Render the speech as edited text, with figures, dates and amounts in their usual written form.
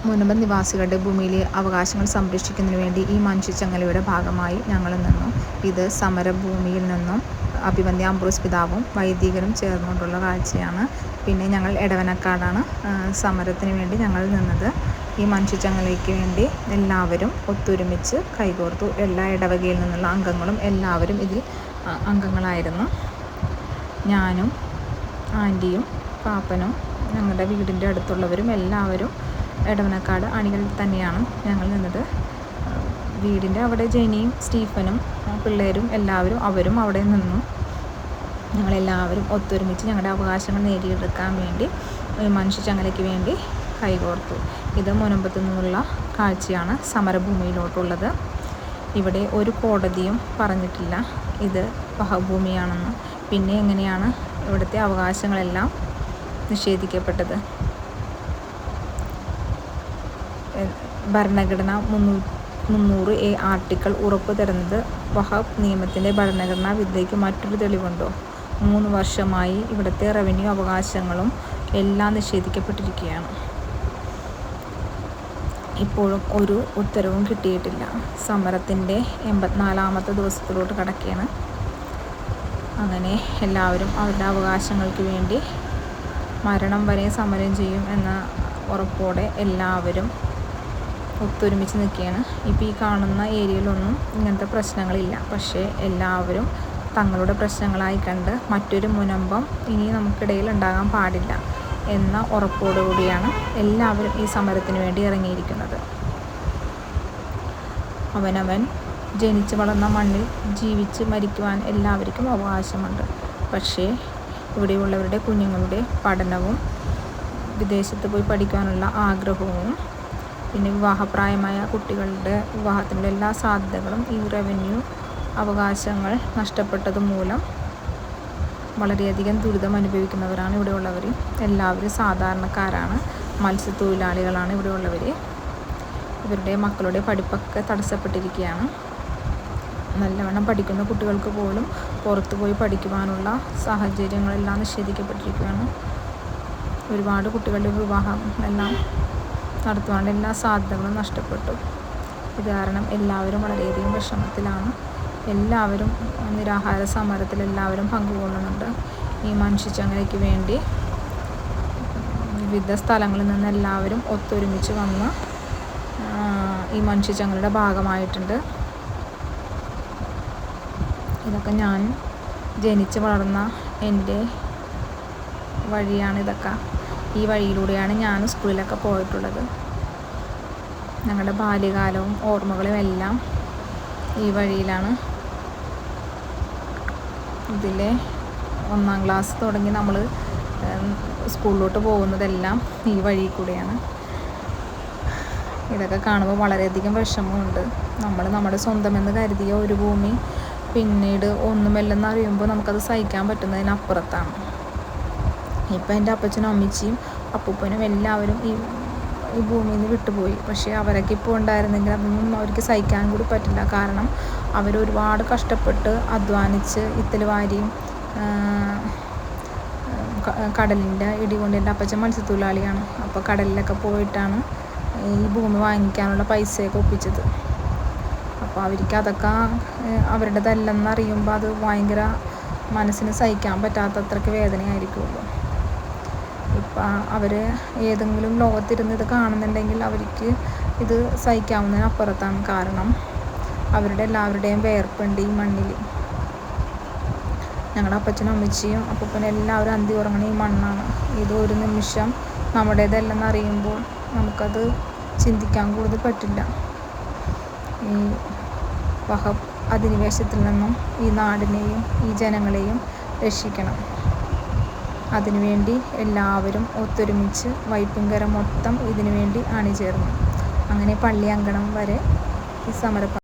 മുനമ്പ നിവാസികളുടെ ഭൂമിയിലെ അവകാശങ്ങൾ സംരക്ഷിക്കുന്നതിന് വേണ്ടി ഈ മനുഷ്യച്ചങ്ങലയുടെ ഭാഗമായി ഞങ്ങൾ നിന്നു. ഇത് സമരഭൂമിയിൽ നിന്നും അഭിമന്യ അംബ്രോസ് പിതാവും വൈദികരും ചേർന്നുകൊണ്ടുള്ള കാഴ്ചയാണ്. പിന്നെ ഞങ്ങൾ എടവനക്കാടാണ് സമരത്തിന് വേണ്ടി ഞങ്ങൾ നിന്നത്. ഈ മനുഷ്യച്ചങ്ങലയ്ക്ക് വേണ്ടി എല്ലാവരും ഒത്തൊരുമിച്ച് കൈകോർത്തു. എല്ലാ ഇടവകയിൽ നിന്നുള്ള അംഗങ്ങളും എല്ലാവരും ഇതിൽ അംഗങ്ങളായിരുന്നു. ഞാനും ആൻറ്റിയും പാപ്പനും ഞങ്ങളുടെ വീടിൻ്റെ അടുത്തുള്ളവരും എല്ലാവരും എടവനക്കാട് അണികളിൽ തന്നെയാണ് ഞങ്ങൾ നിന്നത്. വീടിൻ്റെ അവിടെ ജെനിയും സ്റ്റീഫനും പിള്ളേരും എല്ലാവരും അവരും അവിടെ നിന്നു. ഞങ്ങളെല്ലാവരും ഒത്തൊരുമിച്ച് ഞങ്ങളുടെ അവകാശങ്ങൾ നേടിയെടുക്കാൻ വേണ്ടി മനുഷ്യച്ചങ്ങലയ്ക്ക് വേണ്ടി കൈകോർത്തു. ഇത് മുനമ്പത്തു നിന്നുള്ള കാഴ്ചയാണ് സമരഭൂമിയിലോട്ടുള്ളത്. ഇവിടെ ഒരു കോടതിയും പറഞ്ഞിട്ടില്ല ഇത് വഹഭൂമിയാണെന്ന്. പിന്നെ എങ്ങനെയാണ് ഇവിടുത്തെ അവകാശങ്ങളെല്ലാം നിഷേധിക്കപ്പെട്ടത്? ഭരണഘടന 300A ആർട്ടിക്കിൾ ഉറപ്പു തരുന്നത് വഖഫ് നിയമത്തിൻ്റെ ഭരണഘടനാ വിധേയക്ക് മറ്റൊരു തെളിവുണ്ടോ? 3 വർഷമായി ഇവിടുത്തെ റവന്യൂ അവകാശങ്ങളും എല്ലാം നിഷേധിക്കപ്പെട്ടിരിക്കുകയാണ്. ഇപ്പോഴും ഒരു ഉത്തരവും കിട്ടിയിട്ടില്ല. സമരത്തിൻ്റെ 84ാമത്തെ ദിവസത്തിലോട്ട് കടക്കുകയാണ്. അങ്ങനെ എല്ലാവരും അവരുടെ അവകാശങ്ങൾക്ക് വേണ്ടി മരണം വരെ സമരം ചെയ്യും എന്ന ഉറപ്പോടെ എല്ലാവരും ഒത്തൊരുമിച്ച് നിൽക്കുകയാണ്. ഇപ്പോൾ ഈ കാണുന്ന ഏരിയയിലൊന്നും ഇങ്ങനത്തെ പ്രശ്നങ്ങളില്ല. പക്ഷേ എല്ലാവരും തങ്ങളുടെ പ്രശ്നങ്ങളായി കണ്ട് മറ്റൊരു മുനമ്പം ഇനി നമുക്കിടയിൽ ഉണ്ടാകാൻ പാടില്ല എന്ന ഉറപ്പോടുകൂടിയാണ് എല്ലാവരും ഈ സമരത്തിന് വേണ്ടി ഇറങ്ങിയിരിക്കുന്നത്. അവനവൻ ജനിച്ച് വളർന്ന മണ്ണിൽ ജീവിച്ച് മരിക്കുവാൻ എല്ലാവർക്കും അവകാശമുണ്ട്. പക്ഷേ ഇവിടെയുള്ളവരുടെ കുഞ്ഞുങ്ങളുടെ പഠനവും വിദേശത്ത് പോയി പഠിക്കാനുള്ള ആഗ്രഹവും പിന്നെ വിവാഹപ്രായമായ കുട്ടികളുടെ വിവാഹത്തിനുള്ള എല്ലാ സാധ്യതകളും ഈ റവന്യൂ അവകാശങ്ങൾ നഷ്ടപ്പെട്ടത് മൂലം വളരെയധികം ദുരിതം അനുഭവിക്കുന്നവരാണ് ഇവിടെയുള്ളവർ. എല്ലാവരും സാധാരണക്കാരാണ്, മത്സ്യത്തൊഴിലാളികളാണ് ഇവിടെയുള്ളവർ. ഇവരുടെ മക്കളുടെ പഠിപ്പൊക്കെ തടസ്സപ്പെട്ടിരിക്കുകയാണ്. നല്ലവണ്ണം പഠിക്കുന്ന കുട്ടികൾക്ക് പോലും പുറത്തു പോയി പഠിക്കുവാനുള്ള സാഹചര്യങ്ങളെല്ലാം നിഷേധിക്കപ്പെട്ടിരിക്കുകയാണ്. ഒരുപാട് കുട്ടികളുടെ വിവാഹം എല്ലാം നടത്തുവാനുള്ള എല്ലാ സാധ്യതകളും നഷ്ടപ്പെട്ടു. ഇത് കാരണം എല്ലാവരും വളരെയധികം വിഷമത്തിലാണ്. എല്ലാവരും നിരാഹാര സമരത്തിൽ എല്ലാവരും പങ്കുകൊള്ളുന്നുണ്ട്. ഈ മനുഷ്യച്ചങ്ങലയ്ക്ക് വേണ്ടി വിവിധ സ്ഥലങ്ങളിൽ നിന്ന് എല്ലാവരും ഒത്തൊരുമിച്ച് വന്ന് ഈ മനുഷ്യച്ചങ്ങലയുടെ ഭാഗമായിട്ടുണ്ട്. ഇതൊക്കെ ഞാൻ ജനിച്ച് വളർന്ന എൻ്റെ വഴിയാണ്. ഇതൊക്കെ ഈ വഴിയിലൂടെയാണ് ഞാൻ സ്കൂളിലൊക്കെ പോയിട്ടുള്ളത്. ഞങ്ങളുടെ ബാല്യകാലവും ഓർമ്മകളും എല്ലാം ഈ വഴിയിലാണ്. ഇതിലെ 1ാം ക്ലാസ് തുടങ്ങി നമ്മൾ സ്കൂളിലോട്ട് പോകുന്നതെല്ലാം ഈ വഴി കൂടെയാണ്. ഇതൊക്കെ കാണുമ്പോൾ വളരെയധികം വിഷമമുണ്ട്. നമ്മൾ നമ്മുടെ സ്വന്തമെന്ന് കരുതിയ ഒരു ഭൂമി പിന്നീട് ഒന്നുമല്ലെന്ന് അറിയുമ്പോൾ നമുക്കത് സഹിക്കാൻ പറ്റുന്നതിനപ്പുറത്താണ്. ഇപ്പം എൻ്റെ അപ്പച്ചനും അമ്മച്ചിയും അപ്പൂപ്പനും എല്ലാവരും ഈ ഭൂമിയിൽ നിന്ന് വിട്ടുപോയി. പക്ഷേ അവരൊക്കെ ഇപ്പോൾ ഉണ്ടായിരുന്നെങ്കിൽ അതൊന്നും അവർക്ക് സഹിക്കാൻ കൂടി പറ്റില്ല. കാരണം അവരൊരുപാട് കഷ്ടപ്പെട്ട് അധ്വാനിച്ച് ഇത്തൽ വാരിയും കടലിൻ്റെ ഇടികൊണ്ട് എൻ്റെ അപ്പച്ചൻ മത്സ്യത്തൊഴിലാളിയാണ്. അപ്പോൾ കടലിലൊക്കെ പോയിട്ടാണ് ഈ ഭൂമി വാങ്ങിക്കാനുള്ള പൈസയൊക്കെ ഒപ്പിച്ചത്. അപ്പോൾ അവർക്ക് അതൊക്കെ അവരുടേതല്ലെന്ന് അറിയുമ്പോൾ അത് ഭയങ്കര മനസ്സിന് സഹിക്കാൻ പറ്റാത്തത്രയ്ക്ക് വേദനയായിരിക്കുമല്ലോ. ഇപ്പം അവർ ഏതെങ്കിലും ലോകത്തിരുന്ന് ഇത് കാണുന്നുണ്ടെങ്കിൽ അവർക്ക് ഇത് സഹിക്കാവുന്നതിനപ്പുറത്താണ്. കാരണം അവരുടെ എല്ലാവരുടെയും വേർപ്പുണ്ട് ഈ മണ്ണിൽ. ഞങ്ങളുടെ അപ്പച്ചനും അമ്മച്ചിയും അപ്പൂപ്പനും എല്ലാവരും അന്തി ഉറങ്ങണ ഈ മണ്ണാണ്. ഇത് ഒരു നിമിഷം നമ്മുടേതല്ലെന്ന് അറിയുമ്പോൾ നമുക്കത് ചിന്തിക്കാൻ കൂടുതൽ പറ്റില്ല. ഈ വഖഫ് അധിനിവേശത്തിൽ നിന്നും ഈ നാടിനെയും ഈ ജനങ്ങളെയും രക്ഷിക്കണം. അതിനുവേണ്ടി എല്ലാവരും ഒത്തൊരുമിച്ച് വൈപ്പിങ്കര മൊത്തം ഇതിനു വേണ്ടി അണിചേർന്നു. അങ്ങനെ പള്ളി അങ്കണം വരെ ഈ സമരം